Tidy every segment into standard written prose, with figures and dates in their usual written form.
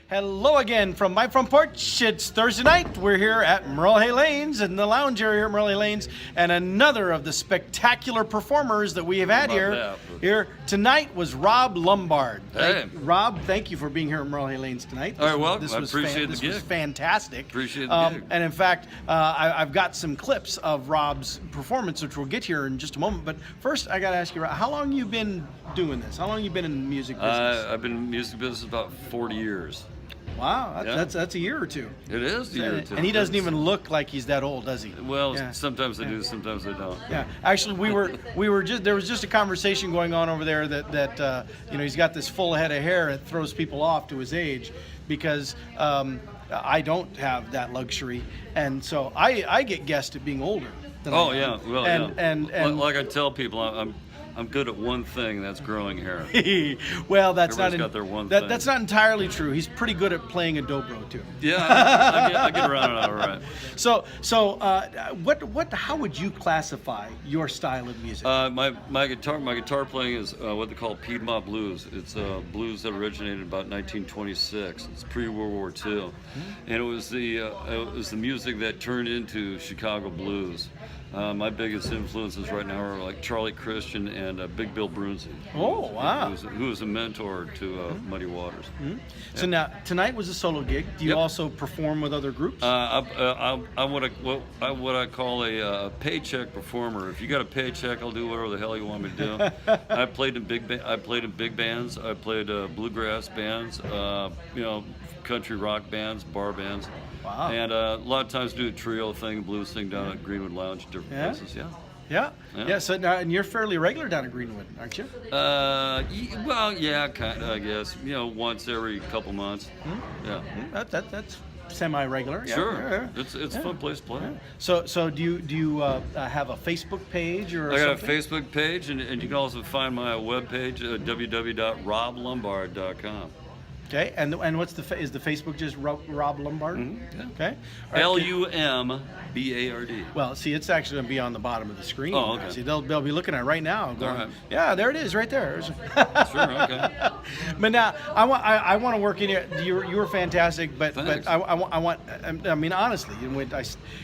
Hello again from my front porch. It's Thursday night. We're here at Merle Hay Lanes in the lounge area at Merle Hay Lanes, and another of the spectacular performers that we have had here tonight was Rob Lumbard. Hey. Rob, thank you for being here at Merle Hay Lanes tonight. All right, well, I appreciate the gig. This was fantastic. Appreciate the gig. And in fact, I've got some clips of Rob's performance, which we'll get here in just a moment. But first, I got to ask you, how long you been doing this? How long you been in the music business? I've been in the music business about 40 years. Wow, that's a year or two. It is a year or two. And he doesn't even look like he's that old, does he? Well, sometimes I do, sometimes I don't. Yeah, actually, we were just there was just a conversation going on over there that he's got this full head of hair and it throws people off to his age, because I don't have that luxury, and so I get guessed at being older. Than I am. Yeah, well, and like I tell people, I'm good at one thing, that's growing hair. Well, that's Everybody's not entirely true. He's pretty good at playing a dobro too. Yeah, I get around it all right. So how would you classify your style of music? My guitar playing is what they call Piedmont Blues. It's blues that originated about 1926. It's pre-World War II, and it was the music that turned into Chicago blues. My biggest influences right now are like Charlie Christian and Big Bill Brunsey. Oh, wow. Who was a mentor to Muddy Waters. Mm-hmm. So now, tonight was a solo gig. Do you also perform with other groups? I'm what I call a paycheck performer. If you got a paycheck, I'll do whatever the hell you want me to do. I played in big bands. I played bluegrass bands, country rock bands, bar bands. Wow. And a lot of times do a trio thing, blues thing down at Greenwood Lounge, different places. Yeah. So now, and you're fairly regular down at Greenwood, aren't you? Well, yeah, kind of, I guess. Once every couple months. Yeah. That's semi-regular. Yeah. Sure. It's a fun place to play. Yeah. So do you have a Facebook page or? I got something? a Facebook page, and you can also find my webpage at www.roblumbard.com. Okay, and is the Facebook just Rob Lumbard? Mm-hmm. Yeah. Okay. Lumbard. Well, see, it's actually going to be on the bottom of the screen. Oh, okay. See, they'll be looking at it right now. Going, right. Yeah, there it is, right there. Sure. Okay. But now, I want to work in here. You were fantastic, but Thanks. I mean, honestly,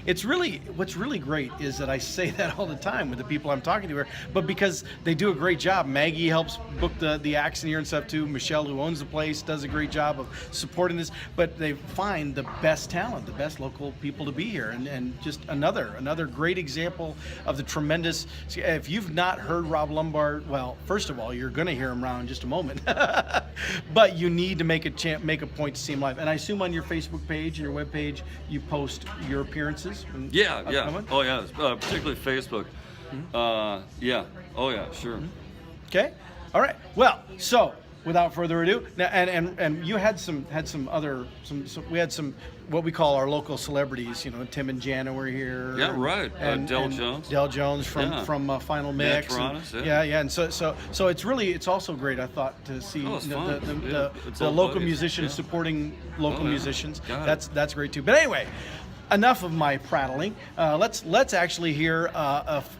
it's really what's really great is that I say that all the time with the people I'm talking to here. But because they do a great job. Maggie helps book the acts in here and stuff too. Michelle, who owns the place, does a great job of supporting this. But they find the best talent, the best local people to be here, and just another great example of the tremendous. If you've not heard Rob Lumbard, well, first of all, you're going to hear him around in just a moment. But you need to make a point to see him live. And I assume on your Facebook page and your web page, you post your appearances. Yeah. Oh yeah, particularly Facebook. Yeah. Oh yeah, sure. Okay. All right. Well, so without further ado, now, and you had some we had some what we call our local celebrities. Tim and Jana were here. Yeah, right. Del Jones. Del Jones from Final Mix. Yeah. And so it's also great. I thought to see the local musicians supporting local musicians. That's great too. But anyway. Enough of my prattling. Let's actually hear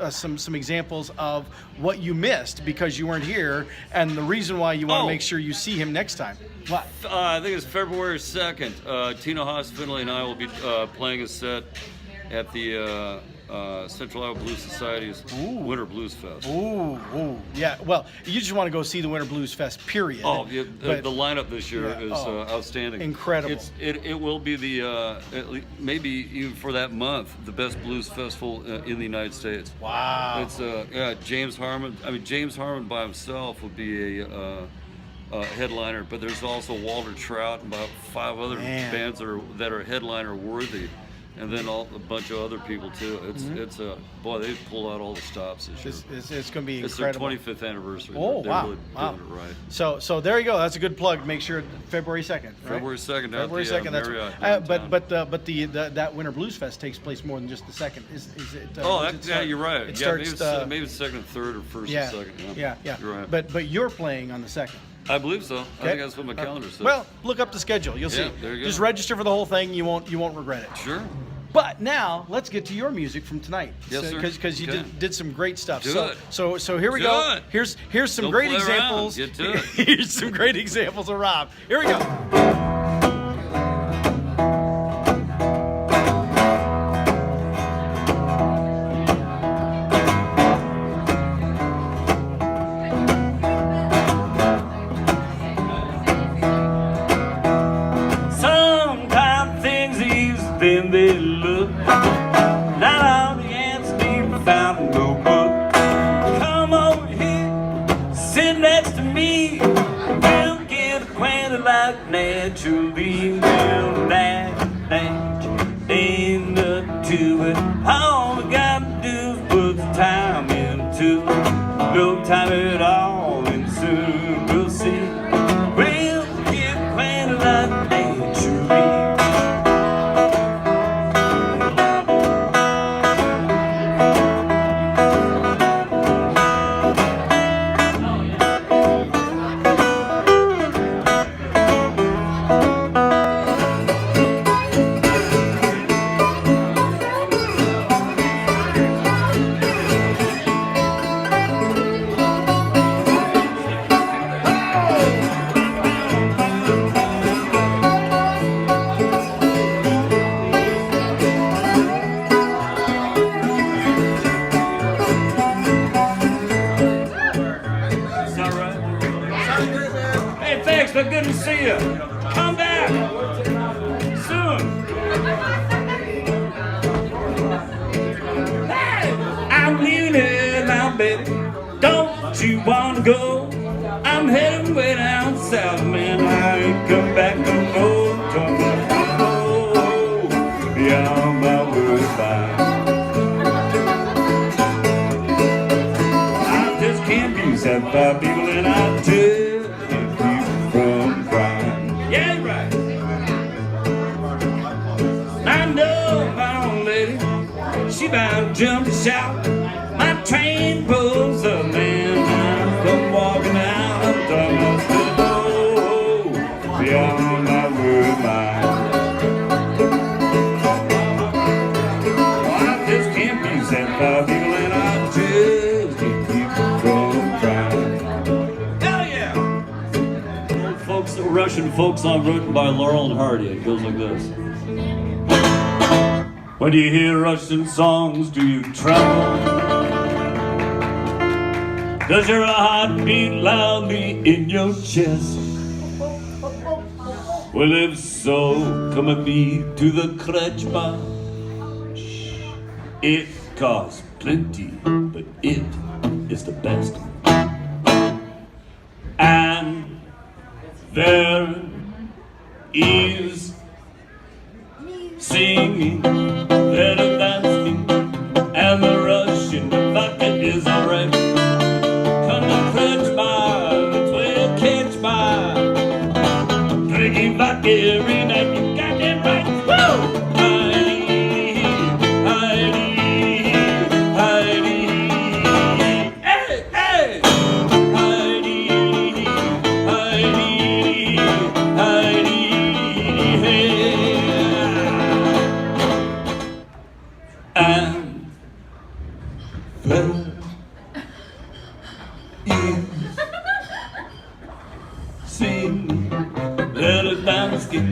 some examples of what you missed because you weren't here, and the reason why you want to make sure you see him next time. What? I think it's February 2nd. Tina Haas Finley and I will be playing a set at the Central Iowa Blues Society's Winter Blues Fest. Ooh, yeah. Well, you just want to go see the Winter Blues Fest, period. Oh, yeah, the lineup this year is outstanding. Incredible. It will be maybe even for that month the best blues festival in the United States. Wow. It's James Harmon. I mean, James Harmon by himself would be a headliner, but there's also Walter Trout and about 5 other bands that are headliner worthy. And then a bunch of other people too. It's boy, they pulled out all the stops this year. It's going to be incredible. It's their 25th anniversary. Oh, They're wow. really doing it right. So there you go. That's a good plug. Make sure February 2nd. Right? February 2nd. February 2nd. Marriott, but that Winter Blues Fest takes place more than just the second. Is it? You're right. It starts, maybe it's second and third or first and second. Yeah. You're right. But you're playing on the 2nd. I believe so. I think that's what my calendar says. Well, look up the schedule. You'll see. There you go. Just register for the whole thing. You won't regret it. Sure. But now let's get to your music from tonight. Yes, sir. Because you did some great stuff. Good. So here we go. Here's some great examples. Get to it. Here's some great examples of Rob. Here we go. like naturally will ain't up to it. All we gotta do is put the time into it. No time at all, and soon we'll see. We'll get planted like naturally. But good to see you. Come back soon. Hey, I'm leaving now, baby. Don't you wanna go? I'm heading way down south, man. I ain't come back no more. Beyond my words, I just can't be sad by people, and I just from crying. Yeah, right. I know my old lady, she bound to jump to shout. My train pulls up, man, I'm come walking out. I'm done to beyond my word mind. I just can't be sent by people, and I just can't keep from crying. Russian folk song written by Laurel and Hardy. It goes like this. When you hear Russian songs, do you tremble? Does your heart beat loudly in your chest? Well, if so, come with me to the Krechma. It costs plenty, but it is the best. And there is singing, there is dancing, and the Russian vodka is alright. Come to Krechma, that's where you catch my drinking vodka every night. You got that right. Woo! Heidi, Heidi, Heidi, hey, hey, Heidi, Heidi, Heidi, hey. And there is singing, little dancing,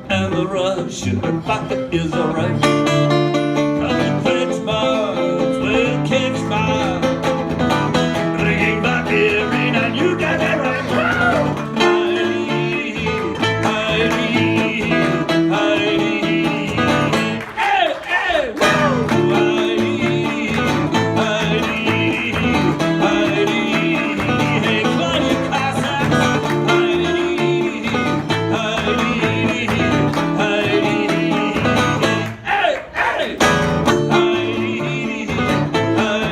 and the Russian vodka is alright. Come and catch my, well, catch my drinking vodka every night. You got that right. Heidi, Heidi, Heidi, hey, hey, woo! Heidi, Heidi, Heidi, hey, bloody Cossacks. Heidi, Heidi, Heidi, hey, hey, Heidi, Heidi,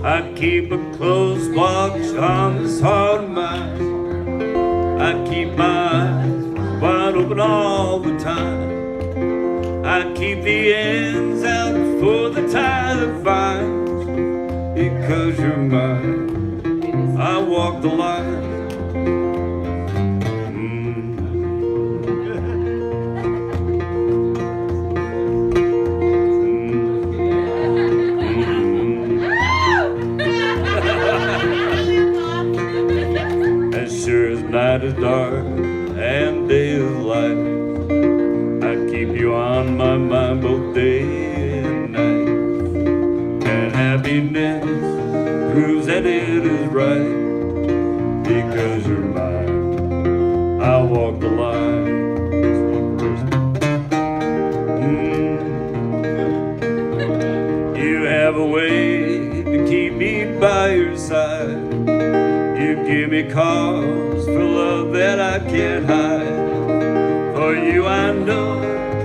I keep a close watch on this heart of mine. I keep my eyes wide open all the time. I keep the ends out for the tide that finds. Because you're mine, I walk the line. As sure as night is dark and day is light, I keep you on my mind both day and night. And happiness proves that it is right. me cause for love that I can't hide. For you I know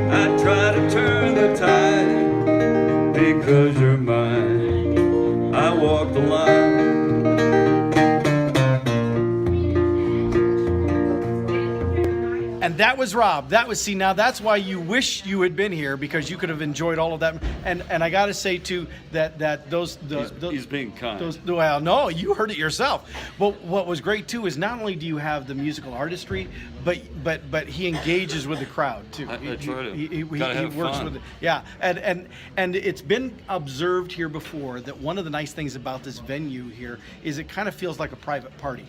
I try to turn the tide. Because you're mine, I walk the line. And that was Rob. That was, see, now that's why you wish you had been here, because you could have enjoyed all of that. And I got to say too that those He's being kind. Well, no, you heard it yourself. But what was great too is not only do you have the musical artistry, but he engages with the crowd too. I try to. He Gotta have works fun. with it. Yeah, and it's been observed here before that one of the nice things about this venue here is it kind of feels like a private party.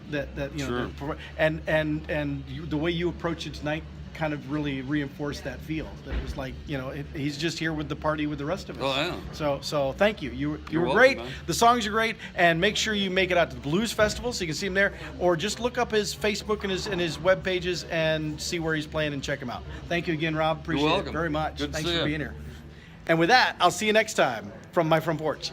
That you know, Sure. and the way you approach it tonight kind of really reinforced that feel. That it was like, you know, he's just here with the party with the rest of us. Oh, yeah. So thank you. You were welcome, great. man. The songs are great, and make sure you make it out to the Blues Festival so you can see him there, or just look up his Facebook and his web pages and see where he's playing and check him out. Thank you again, Rob. Appreciate it welcome. very much. Good to Thanks see for you. being here. And with that, I'll see you next time from My Front Porch.